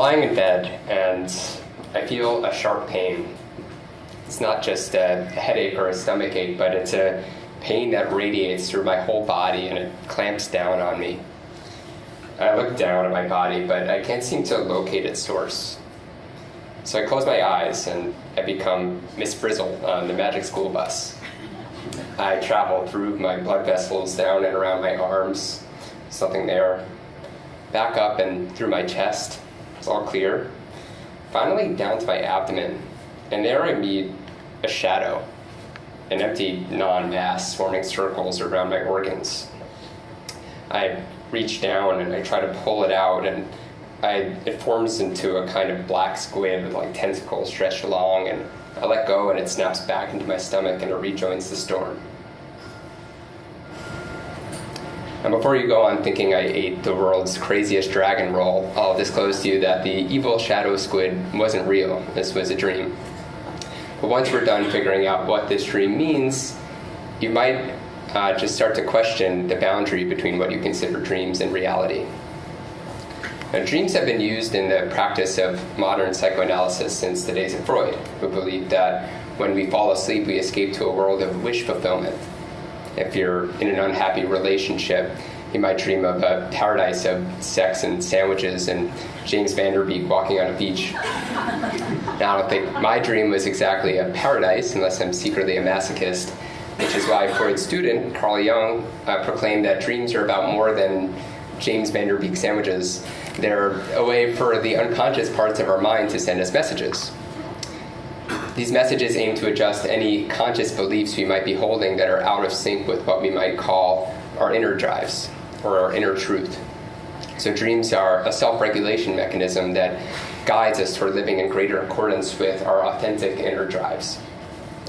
lying in bed and I feel a sharp pain. It's not just a headache or a stomach ache, but it's a pain that radiates through my whole body and it clamps down on me. I look down at my body, but I can't seem to locate its source. So I close my eyes and I become Miss Frizzle on the Magic School Bus. I travel through my blood vessels down and around my arms, something there, back up and through my chest, it's all clear. Finally down to my abdomen, and there I meet a shadow, an empty non-mass forming circles around my organs. I reach down and I try to pull it out, and it forms into a kind of black squid with like tentacles stretched along, and I let go and it snaps back into my stomach and it rejoins the storm. And before you go on thinking I ate the world's craziest dragon roll, I'll disclose to you that the evil shadow squid wasn't real. This was a dream. But once we're done figuring out what this dream means, you might just start to question the boundary between what you consider dreams and reality. Now, dreams have been used in the practice of modern psychoanalysis since the days of Freud, who believed that when we fall asleep, we escape to a world of wish fulfillment. If you're in an unhappy relationship, you might dream of a paradise of sex and sandwiches and James Van Der Beek walking on a beach. Now, I don't think my dream was exactly a paradise, unless I'm secretly a masochist, which is why Freud's student, Carl Jung, proclaimed that dreams are about more than James Van Der Beek sandwiches. They're a way for the unconscious parts of our mind to send us messages. These messages aim to adjust any conscious beliefs we might be holding that are out of sync with what we might call our inner drives or our inner truth. So dreams are a self-regulation mechanism that guides us toward living in greater accordance with our authentic inner drives.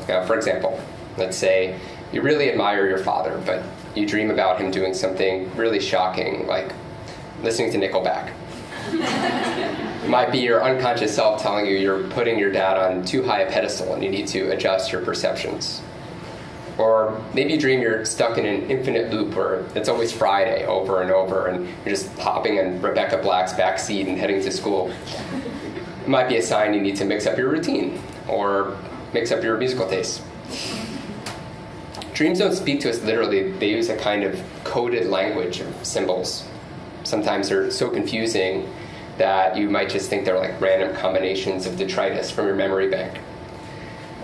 Now, for example, let's say you really admire your father, but you dream about him doing something really shocking, like listening to Nickelback. It might be your unconscious self telling you you're putting your dad on too high a pedestal and you need to adjust your perceptions. Or maybe you dream you're stuck in an infinite loop where it's always Friday over and over and you're just hopping in Rebecca Black's backseat and heading to school. It might be a sign you need to mix up your routine or mix up your musical tastes. Dreams don't speak to us literally. They use a kind of coded language of symbols. Sometimes they're so confusing that you might just think they're like random combinations of detritus from your memory bank.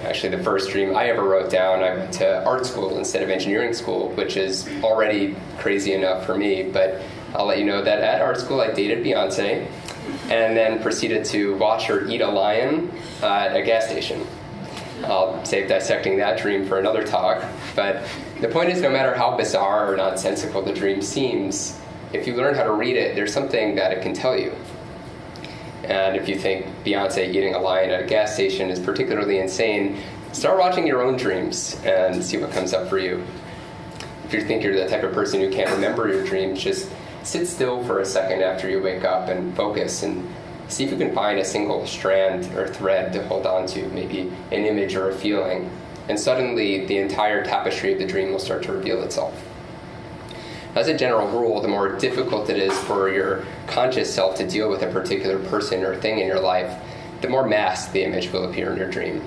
Actually, the first dream I ever wrote down, I went to art school instead of engineering school, which is already crazy enough for me, but I'll let you know that at art school I dated Beyonce and then proceeded to watch her eat a lion at a gas station. I'll save dissecting that dream for another talk, but the point is no matter how bizarre or nonsensical the dream seems, if you learn how to read it, there's something that it can tell you. And if you think Beyonce eating a lion at a gas station is particularly insane, start watching your own dreams and see what comes up for you. If you think you're the type of person who can't remember your dreams, just sit still for a second after you wake up and focus and see if you can find a single strand or thread to hold on to, maybe an image or a feeling. And suddenly the entire tapestry of the dream will start to reveal itself. As a general rule, the more difficult it is for your conscious self to deal with a particular person or thing in your life, the more masked the image will appear in your dream.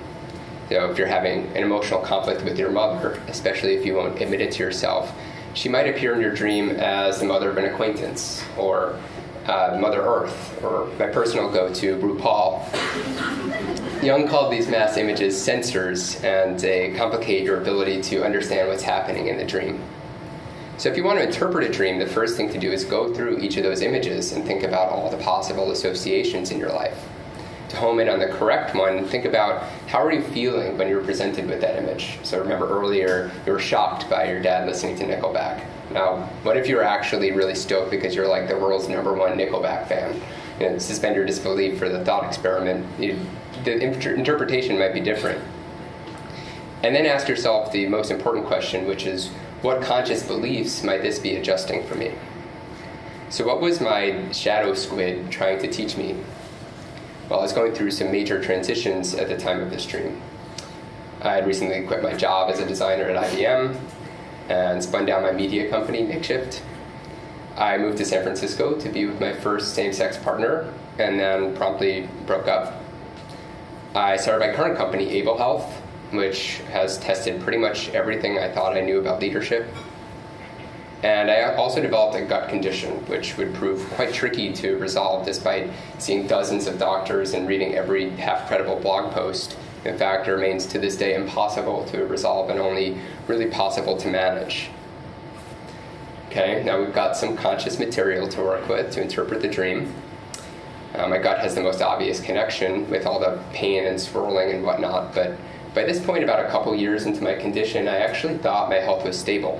So if you're having an emotional conflict with your mother, especially if you won't admit it to yourself, she might appear in your dream as the mother of an acquaintance, or Mother Earth, or my personal go-to, RuPaul. Jung called these masked images sensors, and they complicate your ability to understand what's happening in the dream. So if you want to interpret a dream, the first thing to do is go through each of those images and think about all the possible associations in your life. To home in on the correct one, think about how are you feeling when you're presented with that image. So remember earlier, you were shocked by your dad listening to Nickelback. Now, what if you were actually really stoked because you're like the world's #1 Nickelback fan? And suspend your disbelief for the thought experiment. The interpretation might be different. And then ask yourself the most important question, which is, what conscious beliefs might this be adjusting for me? So what was my shadow squid trying to teach me? Well, I was going through some major transitions at the time of this dream. I had recently quit my job as a designer at IBM and spun down my media company, Makeshift. I moved to San Francisco to be with my first same-sex partner, and then promptly broke up. I started my current company, Able Health, which has tested pretty much everything I thought I knew about leadership. And I also developed a gut condition, which would prove quite tricky to resolve despite seeing dozens of doctors and reading every half-credible blog post. In fact, it remains to this day impossible to resolve and only really possible to manage. Okay, now we've got some conscious material to work with to interpret the dream. My gut has the most obvious connection with all the pain and swirling and whatnot, but by this point, about a couple years into my condition, I actually thought my health was stable.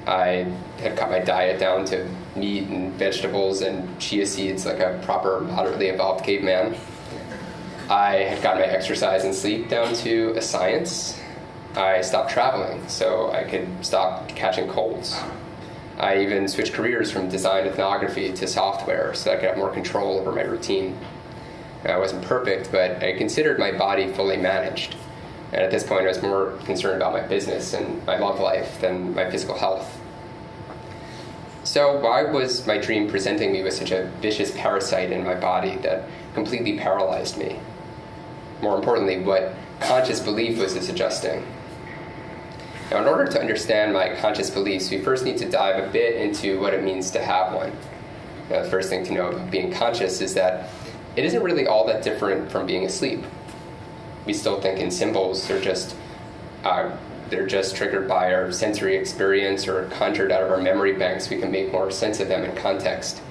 I had cut my diet down to meat and vegetables and chia seeds like a proper, moderately evolved caveman. I had gotten my exercise and sleep down to a science. I stopped traveling so I could stop catching colds. I even switched careers from design ethnography to software so that I could have more control over my routine. I wasn't perfect, but I considered my body fully managed. And at this point, I was more concerned about my business and my love life than my physical health. So why was my dream presenting me with such a vicious parasite in my body that completely paralyzed me? More importantly, what conscious belief was this adjusting? Now, in order to understand my conscious beliefs, we first need to dive a bit into what it means to have one. Now, the first thing to know about being conscious is that it isn't really all that different from being asleep. We still think in symbols. They're just triggered by our sensory experience or conjured out of our memory banks. We can make more sense of them in context.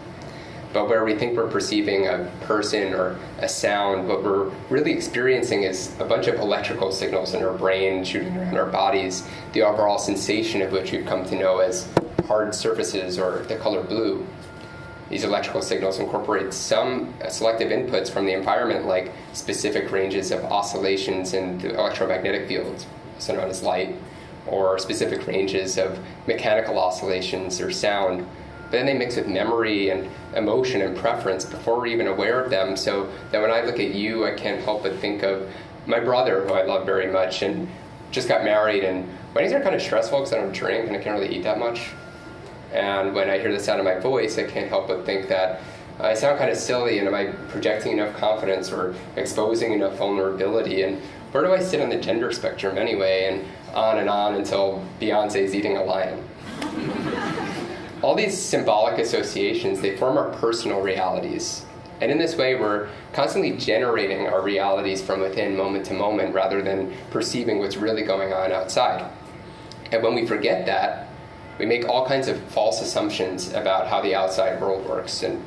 But where we think we're perceiving a person or a sound, what we're really experiencing is a bunch of electrical signals in our brain shooting around our bodies, the overall sensation of which we've come to know as hard surfaces or the color blue. These electrical signals incorporate some selective inputs from the environment, like specific ranges of oscillations in the electromagnetic field, also known as light, or specific ranges of mechanical oscillations or sound. But then they mix with memory and emotion and preference before we're even aware of them, so that when I look at you, I can't help but think of my brother, who I love very much, and just got married, and weddings are kind of stressful because I don't drink and I can't really eat that much. And when I hear the sound of my voice, I can't help but think that I sound kind of silly, and am I projecting enough confidence or exposing enough vulnerability, and where do I sit on the gender spectrum anyway, and on until Beyonce's eating a lion. All these symbolic associations, they form our personal realities. And in this way, we're constantly generating our realities from within moment to moment rather than perceiving what's really going on outside. And when we forget that, we make all kinds of false assumptions about how the outside world works, and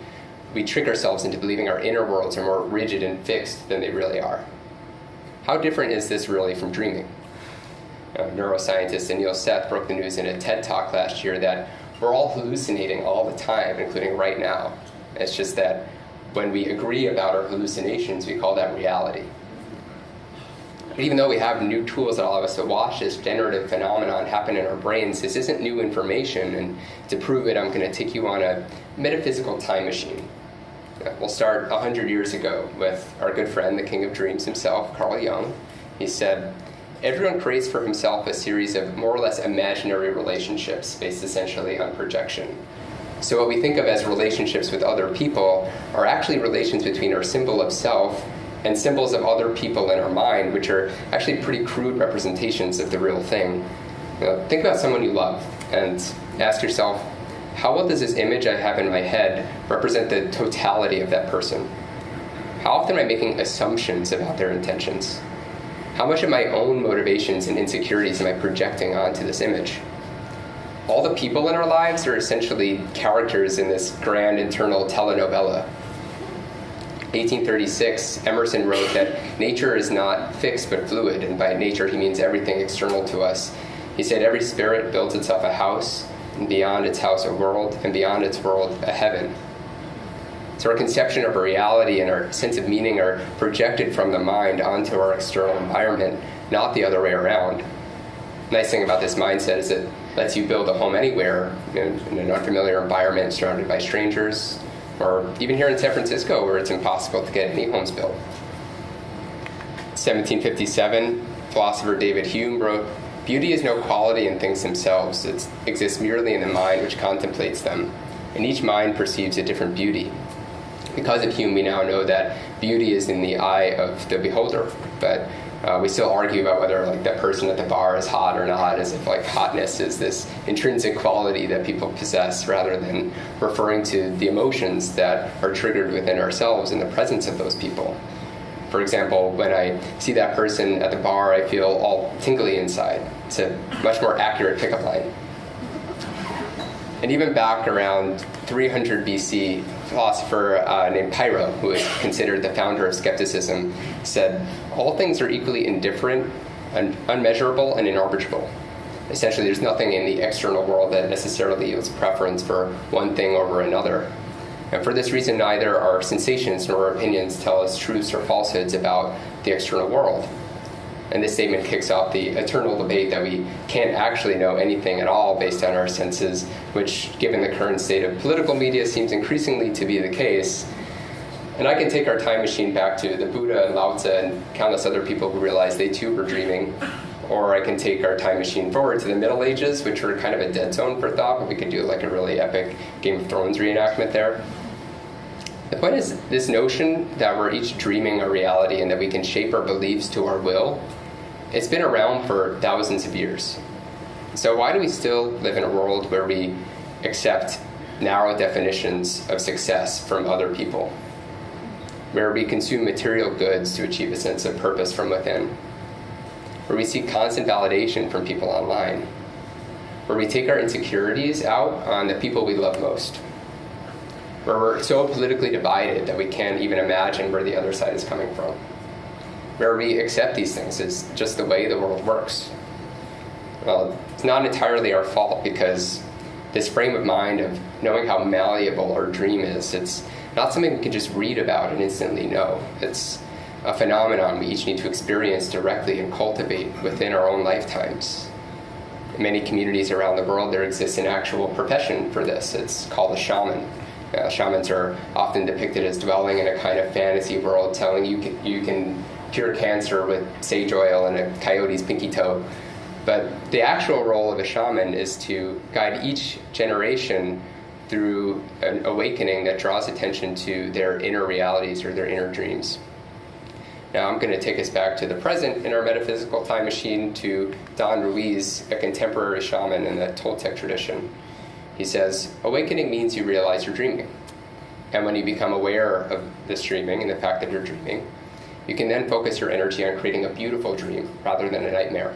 we trick ourselves into believing our inner worlds are more rigid and fixed than they really are. How different is this really from dreaming? Neuroscientist Anil Seth broke the news in a TED Talk last year that we're all hallucinating all the time, including right now. It's just that when we agree about our hallucinations, we call that reality. But even though we have new tools that allow us to watch this generative phenomenon happen in our brains, this isn't new information, and to prove it, I'm going to take you on a metaphysical time machine. We'll start 100 years ago with our good friend, the king of dreams himself, Carl Jung. He said, "Everyone creates for himself a series of more or less imaginary relationships based essentially on projection." So what we think of as relationships with other people are actually relations between our symbol of self and symbols of other people in our mind, which are actually pretty crude representations of the real thing. Think about someone you love and ask yourself, how well does this image I have in my head represent the totality of that person? How often am I making assumptions about their intentions? How much of my own motivations and insecurities am I projecting onto this image? All the people in our lives are essentially characters in this grand internal telenovela. 1836, Emerson wrote that nature is not fixed but fluid, and by nature he means everything external to us. He said every spirit builds itself a house, and beyond its house a world, and beyond its world a heaven. So our conception of a reality and our sense of meaning are projected from the mind onto our external environment, not the other way around. The nice thing about this mindset is it lets you build a home anywhere in an unfamiliar environment surrounded by strangers, or even here in San Francisco where it's impossible to get any homes built. 1757, philosopher David Hume wrote, Beauty is no quality in things themselves. It exists merely in the mind which contemplates them, and each mind perceives a different beauty. Because of Hume, we now know that beauty is in the eye of the beholder, but we still argue about whether like that person at the bar is hot or not, as if like hotness is this intrinsic quality that people possess, rather than referring to the emotions that are triggered within ourselves in the presence of those people. For example, when I see that person at the bar, I feel all tingly inside. It's a much more accurate pickup line. And even back around 300 BC, a philosopher named Pyrrho, who is considered the founder of skepticism, said, all things are equally indifferent, unmeasurable, and inarbitrable. Essentially, there's nothing in the external world that necessarily yields preference for one thing over another. And for this reason, neither our sensations nor our opinions tell us truths or falsehoods about the external world. And this statement kicks off the eternal debate that we can't actually know anything at all based on our senses, which, given the current state of political media, seems increasingly to be the case. And I can take our time machine back to the Buddha and Lao Tzu and countless other people who realized they too were dreaming. Or I can take our time machine forward to the Middle Ages, which were kind of a dead zone for thought, but we could do like a really epic Game of Thrones reenactment there. The point is, this notion that we're each dreaming a reality and that we can shape our beliefs to our will, it's been around for thousands of years. So why do we still live in a world where we accept narrow definitions of success from other people? Where we consume material goods to achieve a sense of purpose from within? Where we seek constant validation from people online? Where we take our insecurities out on the people we love most? Where we're so politically divided that we can't even imagine where the other side is coming from? Where we accept these things as just the way the world works? Well, it's not entirely our fault, because this frame of mind of knowing how malleable our dream is, it's not something we can just read about and instantly know. It's a phenomenon we each need to experience directly and cultivate within our own lifetimes. In many communities around the world, there exists an actual profession for this. It's called a shaman. Shamans are often depicted as dwelling in a kind of fantasy world, telling you can cure cancer with sage oil and a coyote's pinky toe. But the actual role of a shaman is to guide each generation through an awakening that draws attention to their inner realities or their inner dreams. Now I'm going to take us back to the present in our metaphysical time machine to Don Ruiz, a contemporary shaman in the Toltec tradition. He says, awakening means you realize you're dreaming. And when you become aware of this dreaming and the fact that you're dreaming, you can then focus your energy on creating a beautiful dream rather than a nightmare.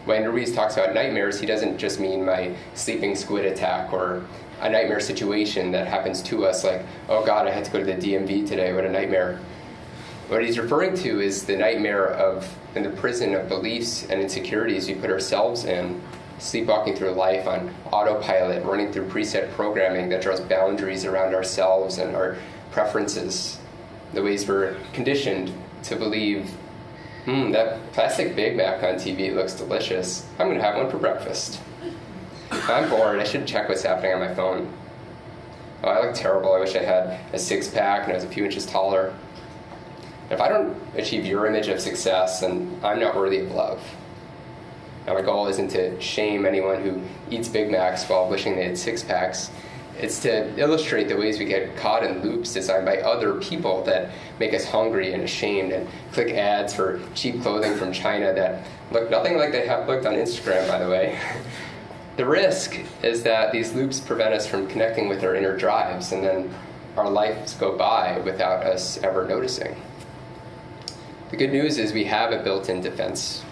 When Ruiz talks about nightmares, he doesn't just mean my sleeping squid attack or a nightmare situation that happens to us like, oh God, I had to go to the DMV today, what a nightmare. What he's referring to is the nightmare in the prison of beliefs and insecurities we put ourselves in, sleepwalking through life on autopilot, running through preset programming that draws boundaries around ourselves and our preferences, the ways we're conditioned to believe, that plastic Big Mac on TV looks delicious. I'm going to have one for breakfast. I'm bored. I should check what's happening on my phone. Oh, I look terrible. I wish I had a six-pack and I was a few inches taller. If I don't achieve your image of success, then I'm not worthy of love. Now, my goal isn't to shame anyone who eats Big Macs while wishing they had six-packs. It's to illustrate the ways we get caught in loops designed by other people that make us hungry and ashamed, and click ads for cheap clothing from China that look nothing like they have looked on Instagram, by the way. The risk is that these loops prevent us from connecting with our inner drives, and then our lives go by without us ever noticing. The good news is we have a built-in defense.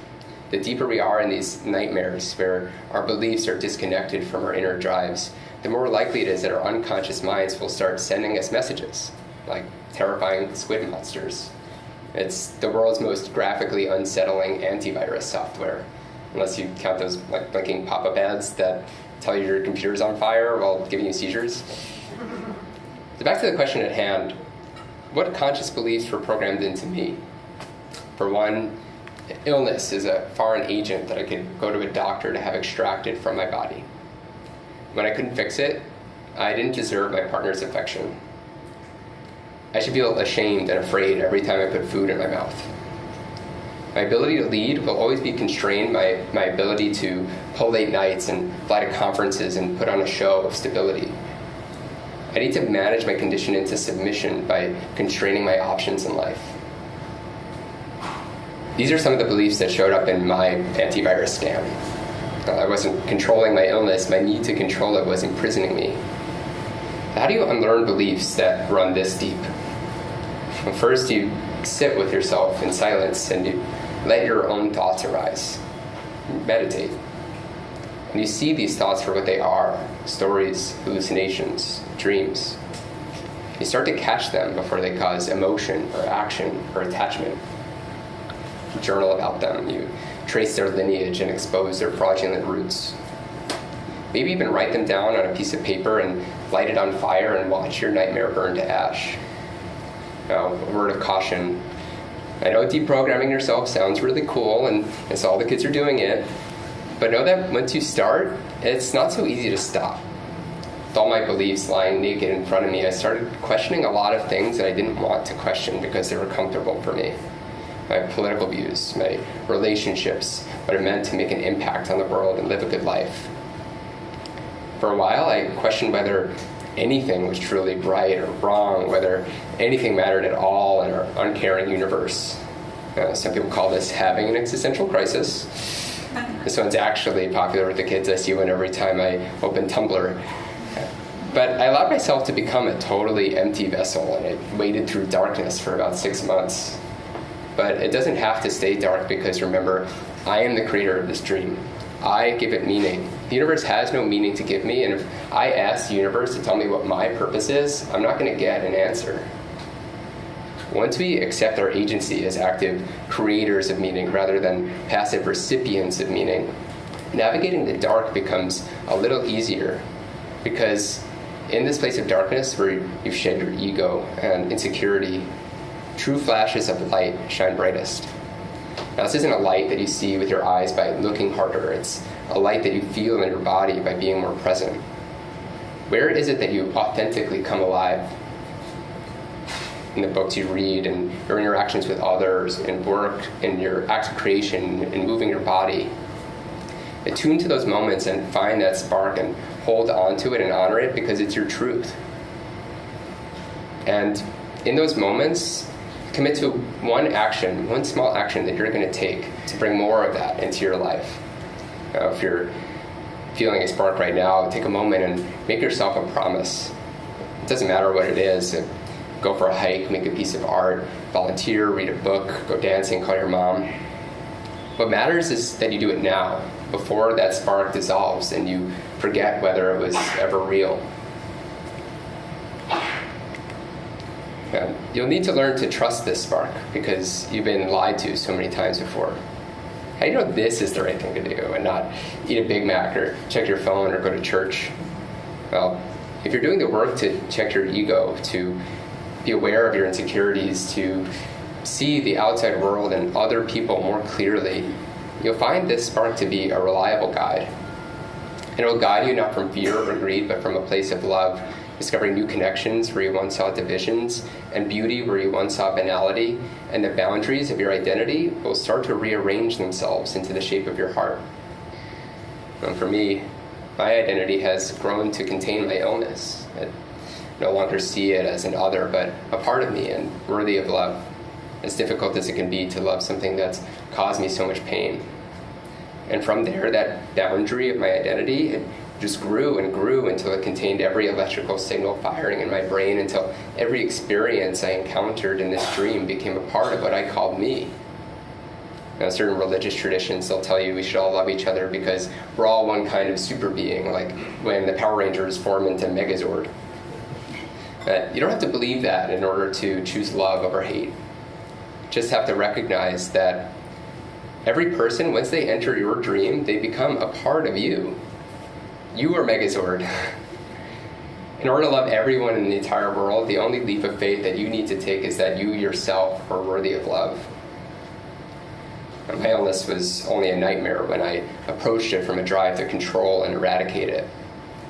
The deeper we are in these nightmares where our beliefs are disconnected from our inner drives, the more likely it is that our unconscious minds will start sending us messages, like terrifying squid monsters. It's the world's most graphically unsettling antivirus software, unless you count those like blinking pop-up ads that tell you your computer's on fire while giving you seizures. So back to the question at hand, what conscious beliefs were programmed into me? For one, illness is a foreign agent that I could go to a doctor to have extracted from my body. When I couldn't fix it, I didn't deserve my partner's affection. I should feel ashamed and afraid every time I put food in my mouth. My ability to lead will always be constrained by my ability to pull late nights and fly to conferences and put on a show of stability. I need to manage my condition into submission by constraining my options in life. These are some of the beliefs that showed up in my antivirus scam. I wasn't controlling my illness. My need to control it was imprisoning me. How do you unlearn beliefs that run this deep? Well, first, you sit with yourself in silence and you let your own thoughts arise. Meditate. And you see these thoughts for what they are: stories, hallucinations, dreams. You start to catch them before they cause emotion or action or attachment. You journal about them. You trace their lineage and expose their fraudulent roots. Maybe even write them down on a piece of paper and light it on fire and watch your nightmare burn to ash. Now, a word of caution. I know deprogramming yourself sounds really cool and it's all the kids are doing it, but know that once you start, it's not so easy to stop. With all my beliefs lying naked in front of me, I started questioning a lot of things that I didn't want to question because they were comfortable for me. My political views, my relationships, what it meant to make an impact on the world and live a good life. For a while, I questioned whether anything was truly right or wrong, whether anything mattered at all in our uncaring universe. Some people call this having an existential crisis. This one's actually popular with the kids. I see one every time I open Tumblr. But I allowed myself to become a totally empty vessel, and I waded through darkness for about 6 months. But it doesn't have to stay dark, because remember, I am the creator of this dream. I give it meaning. The universe has no meaning to give me, and if I ask the universe to tell me what my purpose is, I'm not going to get an answer. Once we accept our agency as active creators of meaning rather than passive recipients of meaning, navigating the dark becomes a little easier, because in this place of darkness where you've shed your ego and insecurity, true flashes of light shine brightest. Now, this isn't a light that you see with your eyes by looking harder. It's a light that you feel in your body by being more present. Where is it that you authentically come alive? In the books you read, and your interactions with others, and work, and your acts of creation, and moving your body. Attune to those moments and find that spark and hold on to it and honor it, because it's your truth. And in those moments, commit to one action, one small action that you're going to take to bring more of that into your life. If you're feeling a spark right now, take a moment and make yourself a promise. It doesn't matter what it is. Go for a hike, make a piece of art, volunteer, read a book, go dancing, call your mom. What matters is that you do it now, before that spark dissolves and you forget whether it was ever real. You'll need to learn to trust this spark, because you've been lied to so many times before. How do you know this is the right thing to do and not eat a Big Mac or check your phone or go to church? Well, if you're doing the work to check your ego, to be aware of your insecurities, to see the outside world and other people more clearly, you'll find this spark to be a reliable guide. And it will guide you not from fear or greed, but from a place of love, discovering new connections where you once saw divisions, and beauty where you once saw banality, and the boundaries of your identity will start to rearrange themselves into the shape of your heart. And for me, my identity has grown to contain my illness. I no longer see it as an other, but a part of me and worthy of love. As difficult as it can be to love something that's caused me so much pain. And from there, that boundary of my identity, it just grew and grew until it contained every electrical signal firing in my brain, until every experience I encountered in this dream became a part of what I called me. Now, certain religious traditions, they'll tell you we should all love each other because we're all one kind of super being, like when the Power Rangers form into Megazord. You don't have to believe that in order to choose love over hate. You just have to recognize that every person, once they enter your dream, they become a part of you. You are Megazord. In order to love everyone in the entire world, the only leap of faith that you need to take is that you yourself are worthy of love. My illness was only a nightmare when I approached it from a drive to control and eradicate it.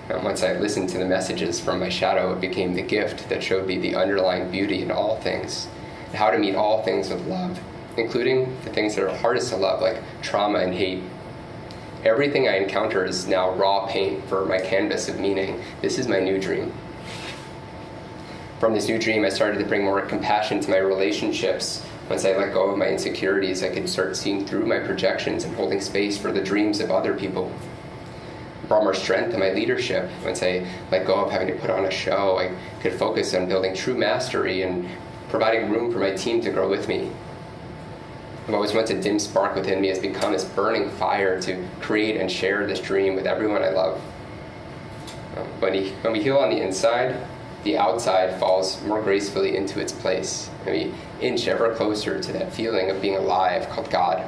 And once I listened to the messages from my shadow, it became the gift that showed me the underlying beauty in all things, and how to meet all things with love, including the things that are hardest to love, like trauma and hate. Everything I encounter is now raw paint for my canvas of meaning. This is my new dream. From this new dream, I started to bring more compassion to my relationships. Once I let go of my insecurities, I could start seeing through my projections and holding space for the dreams of other people. It brought more strength to my leadership. Once I let go of having to put on a show, I could focus on building true mastery and providing room for my team to grow with me. What was once a dim spark within me has become this burning fire to create and share this dream with everyone I love. When we heal on the inside, the outside falls more gracefully into its place, and we inch ever closer to that feeling of being alive called God.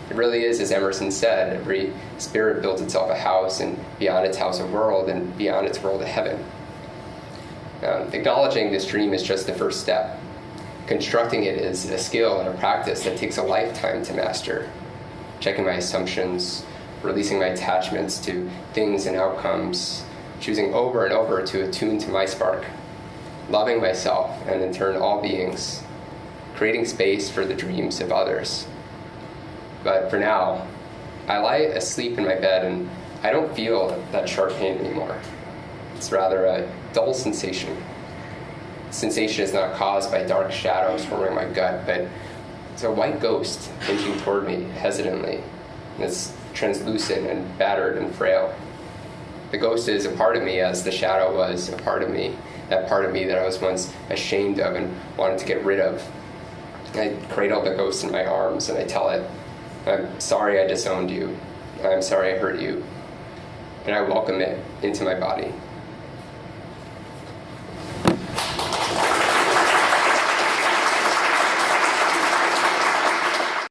It really is, as Emerson said, every spirit builds itself a house, and beyond its house a world, and beyond its world a heaven. Acknowledging this dream is just the first step. Constructing it is a skill and a practice that takes a lifetime to master. Checking my assumptions, releasing my attachments to things and outcomes, choosing over and over to attune to my spark, loving myself and in turn all beings, creating space for the dreams of others. But for now, I lie asleep in my bed and I don't feel that sharp pain anymore. It's rather a dull sensation. The sensation is not caused by dark shadows forming my gut, but it's a white ghost inching toward me hesitantly. And it's translucent and battered and frail. The ghost is a part of me as the shadow was a part of me, that part of me that I was once ashamed of and wanted to get rid of. I cradle the ghost in my arms and I tell it, I'm sorry I disowned you. I'm sorry I hurt you. And I welcome it into my body.